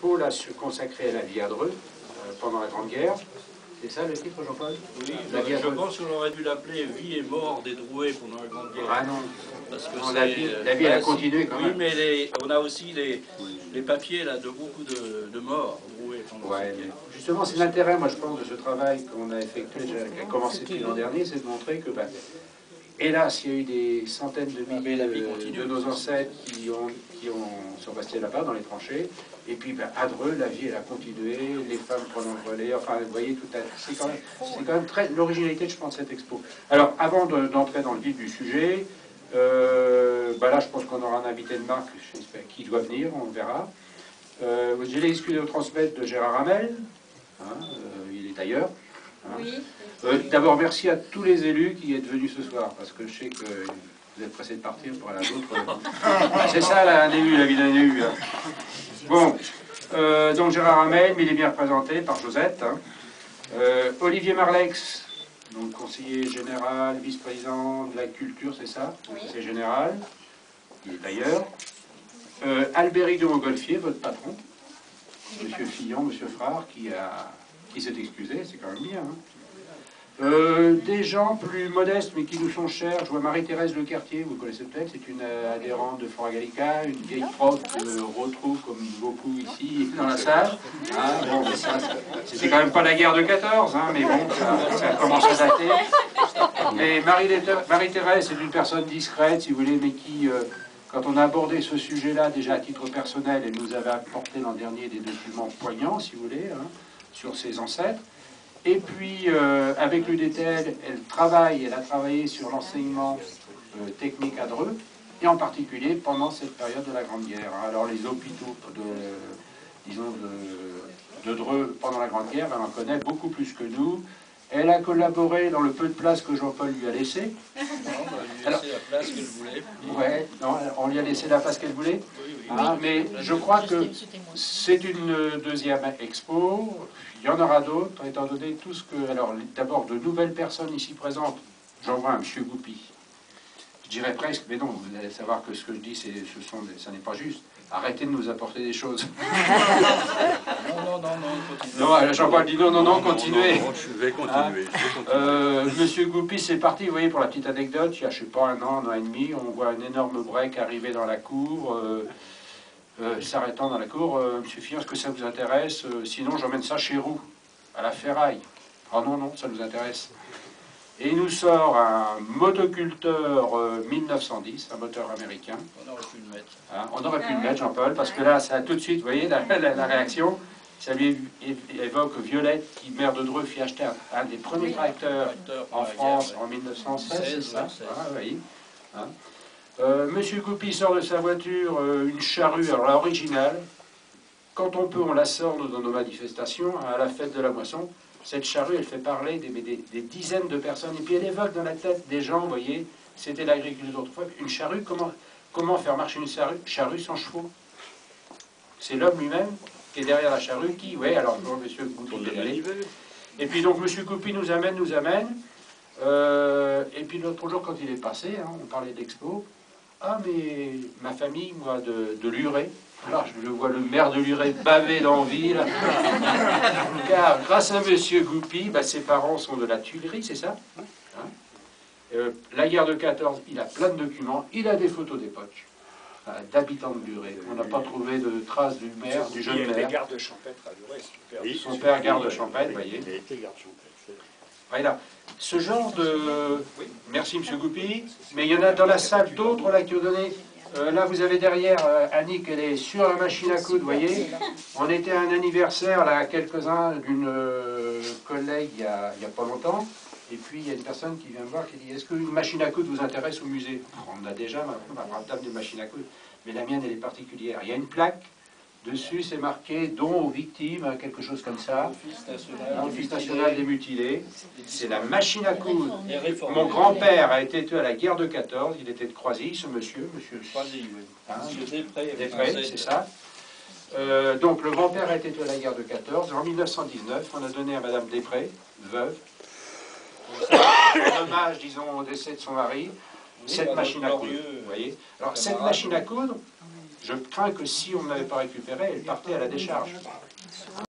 expo là, consacrée à la vie à Dreux, pendant la Grande Guerre. C'est ça le titre, Jean-Paul? Oui, je pense qu'on aurait dû l'appeler « Vie et mort des Drouais pendant la Grande Guerre ». Ah non, parce que non la vie elle a continué quand même. Oui, mais on a aussi les papiers là, de beaucoup de morts Drouais pendant cette guerre. Justement, c'est l'intérêt, moi je pense, de ce travail qu'on a effectué, qui a commencé depuis l'an dernier, c'est de montrer que, hélas, il y a eu des centaines de milliers de nos ancêtres qui sont restés là-bas, dans les tranchées. Et puis, à Dreux, la vie, elle a continué, les femmes prenant le relais, enfin, vous voyez, c'est quand même très l'originalité, je pense, de cette expo. Alors, avant d'entrer dans le vif du sujet, là, je pense qu'on aura un invité de marque, qui doit venir, on le verra. J'ai l'excuse de transmettre de Gérard Hamel, il est ailleurs. Oui. D'abord, merci à tous les élus qui êtes venus ce soir, parce que je sais que vous êtes pressés de partir pour aller à l'autre. C'est ça, là, un élu, la vie d'un élu. Hein. Bon, donc Gérard Hamel, mais il est bien représenté par Josette. Olivier Marlex, donc conseiller général, vice-président de la culture, c'est ça? Oui. C'est général, il est ailleurs. Albéric de Montgolfier, votre patron. Monsieur Fillon, Monsieur Frard, qui s'est excusé, c'est quand même bien. Hein. Des gens plus modestes, mais qui nous sont chers. Je vois Marie-Thérèse Lecartier, vous connaissez peut-être, c'est une adhérente de Fort Gallica, une vieille prof que je retrouve comme beaucoup ici dans la salle. Bon, c'était quand même pas la guerre de 14, mais bon, ça commence à dater. Et Marie-Thérèse, c'est une personne discrète, si vous voulez, mais qui... Quand on a abordé ce sujet-là, déjà à titre personnel, elle nous avait apporté l'an dernier des documents poignants, si vous voulez, sur ses ancêtres. Et puis, avec l'UDTL, elle a travaillé sur l'enseignement technique à Dreux, et en particulier pendant cette période de la Grande Guerre. Alors, les hôpitaux de Dreux pendant la Grande Guerre, elle en connaît beaucoup plus que nous. Elle a collaboré dans le peu de place que Jean-Paul lui a laissé. On lui a laissé la place qu'elle voulait. Ouais, non, on lui a laissé la place qu'elle voulait. Oui. Mais je crois que c'est une deuxième expo. Il y en aura d'autres, étant donné tout ce que... Alors, d'abord, de nouvelles personnes ici présentes. J'en vois un, M. Goupy. Je dirais presque, mais non, vous allez savoir que ce que je dis, ça n'est pas juste. Arrêtez de nous apporter des choses. Non, Jean-Paul dit non, continuez. Non, je vais continuer. Monsieur Goupy, c'est parti, vous voyez, pour la petite anecdote, il y a, je sais pas, un an et demi, on voit un énorme break arriver dans la cour, s'arrêtant dans la cour. Monsieur Fillon, est-ce que ça vous intéresse? Sinon, j'emmène ça chez Roux, à la ferraille. Oh non, ça nous intéresse. Et il nous sort un motoculteur 1910, un moteur américain. On aurait pu le mettre. On aurait pu le mettre, Jean-Paul, parce que là, ça a tout de suite, vous voyez, la réaction, ça lui évoque Violette, qui, maire de Dreux, fit acheter un des premiers tracteurs en France en 1916, c'est ça? Oui. Monsieur Goupy sort de sa voiture une charrue, alors l'originale. Quand on peut, on la sort dans nos manifestations, à la fête de la moisson. Cette charrue, elle fait parler des dizaines de personnes. Et puis elle évoque dans la tête des gens, vous voyez, c'était l'agriculture d'autrefois. Une charrue, comment faire marcher une charrue sans chevaux? C'est l'homme lui-même qui est derrière la charrue qui, oui, alors bon, monsieur Goupy, et puis donc monsieur Goupy nous amène. Et puis l'autre jour, quand il est passé, on parlait d'expo. Ah, mais ma famille, moi, de Luret. Alors, je vois le maire de Luret baver d'envie, là. Car, grâce à monsieur Goupy, ses parents sont de la Tuilerie, c'est ça? La guerre de 14, il a plein de documents, il a des photos d'époque, d'habitants de Luret. On n'a pas trouvé de traces du maire, du jeune maire. Il était garde champêtre à Luret. Son père garde champêtre, vous voyez. Il a été garde champêtre. Voilà. Ce genre de... Merci, monsieur Goupy. Mais il y en a dans la salle d'autres là qui ont donné... là, vous avez derrière Annick, elle est sur la machine à coudre, vous voyez. On était à un anniversaire, là, quelques-uns, d'une collègue il y a pas longtemps. Et puis, il y a une personne qui vient me voir qui dit « Est-ce qu'une machine à coudre vous intéresse au musée ?» On a déjà, on va table des machines à coudre. Mais la mienne, elle est particulière. Il y a une plaque. Dessus, c'est marqué « Don aux victimes », quelque chose comme ça. L'Office national des mutilés. C'est la machine à coudre. Mon grand-père a été tué à la guerre de 14. Il était de Croisy, ce monsieur. Croisy, oui. Després, c'est ça. Donc, le grand-père a été tué à la guerre de 14. En 1919, on a donné à Madame Després, veuve, en hommage, disons, au décès de son mari, cette machine à coudre. Vous voyez. Alors, cette machine à coudre, Je crains que si on ne l'avait pas récupérée, elle partait à la décharge.